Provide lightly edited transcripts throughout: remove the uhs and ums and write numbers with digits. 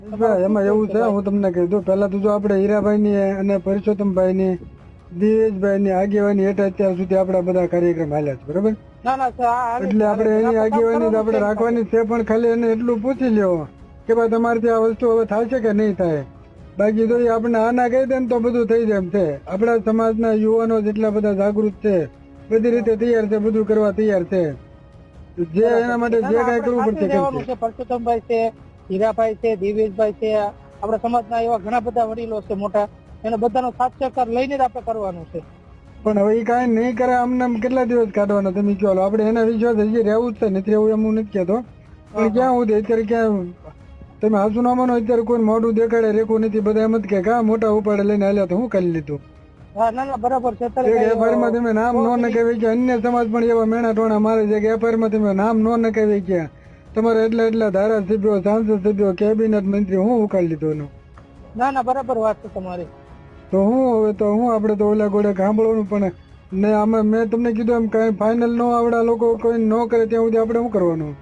એમાં એવું છે, હું તમને કહી દઉં. પેલા તો જો આપણે હીરાભાઈ ની અને પરસોત્તમભાઈ ની, દિવેશભાઈ ની આગેવાની હેઠળ અત્યાર સુધી આપડા બધા કાર્યક્રમ હાલ્યા છે, બરોબર. એટલે આપણે એની આગેવાની આપણે રાખવાની છે, પણ ખાલી એને એટલું પૂછી લેવો કે ભાઈ તમારથી આ વસ્તુ હવે થાય છે કે નહીં થાય. બાકી તો આપણે આના કહી દે ને તો બધું થઈ જાય એમ છે. આપણા સમાજના યુવાનો જેટલા બધા જાગૃત છે, બધી રીતે તૈયાર છે, બધું કરવા તૈયાર છે. જે એના માટે જે કઈ કરવું પડશે. પરસોત્તમભાઈ છે, હીરાભાઈ છે, દિવેશભાઈ છે, આપણા સમાજના એવા ઘણા બધા વડીલો છે મોટા, એને બધાનો સાથ સહકાર લઈને જ આપણે કરવાનું છે. પણ હવે એ કાંઈ નહીં કરે, આમને કેટલા દિવસ કાઢવાના તમે કહો. આપણે એના વિશ્વાસ હજી રહેવું જ છે, નથી રહેવું એમ હું નથી કહેતો. પણ ક્યાં હું અત્યારે ક્યાં તમે હાસુ ના માનો, અત્યારે કોઈ મોઢું દેખાડે રેખું નથી. બધા એમ જ કે કા મોટા ઉપાડે લઈને હાલ્યા તો હું કરી લીધું. બરાબર છે. એફઆઈઆર માં તમે નામ નો નખાવી કે અન્ય સમાજ પણ એવા મેણા ટોણા મારે છે કે એફઆઈઆર માં તમે નામ નો નખાવી કે તમારે એટલા ધારાસભ્યો, સાંસદ સભ્યો, કેબિનેટ મંત્રી હું ઉકાળી લીધો એનું. ના બરાબર વાત છે તમારી. તો હું હવે તો હું આપણે તો ઓલા ગોળે સાંભળવાનું. પણ ને આમાં મેં તમને કીધું એમ કઈ ફાઇનલ નો આવડા લોકો કોઈ ન કરે ત્યાં સુધી આપણે શું કરવાનું?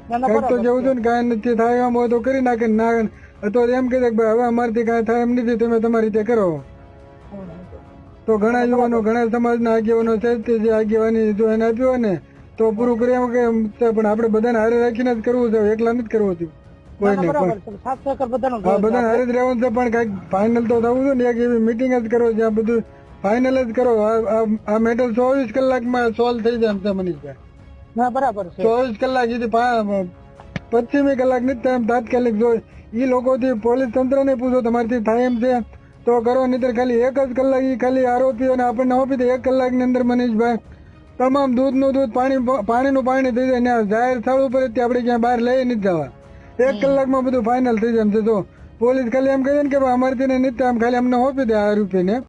કઈક તો જવું છે ને, કાંઈ નથી થાય એમ હોય તો કરી નાખે. ના તો એમ કહે કે હવે અમારથી કાંઈ થાય એમ નથી, તમે તમારી રીતે કરો. તો ઘણા યુવાનો, ઘણા સમાજના આગેવાનો છે, જે આગેવાની જો એને આપ્યું હોય ને તો પૂરું કરી એમ કે, પણ આપણે બધાને હારે રાખીને જ કરવું છે, એકલા નથી કરવું હતું કોઈને. બધાને હારે જ રહેવાનું છે, પણ કઈક ફાઇનલ તો થવું છે ને. એક એવી મિટિંગ જ કરો જ્યાં બધું ફાઇનલ જ કરો. આ મેટર 24 કલાકમાં સોલ્વ થઈ જાય એમ છે મનીષભાઈ. બરાબર છે. 24 કલાક સુધી 25મી કલાક નથી થાય એમ તાત્કાલિક. જો એ લોકોથી પોલીસ તંત્ર ને પૂછો તમારીથી થાય એમ છે તો કરો, નહીતર ખાલી 1 જ કલાક એ ખાલી આરોપીઓને આપણને આપી દે. 1 કલાકની અંદર મનીષભાઈ તમામ દૂધનું દૂધ, પાણીનું પાણી થઈ જાય. ને જાહેર સ્થળ ઉપર આપણે ક્યાં બહાર લઈ નથી જવા. 1 કલાકમાં બધું ફાઇનલ થઈ જાય એમ છે. જો પોલીસ ખાલી એમ કહે ને કે અમારથી નથી, આમ ખાલી અમને આપી દે આરોપીને.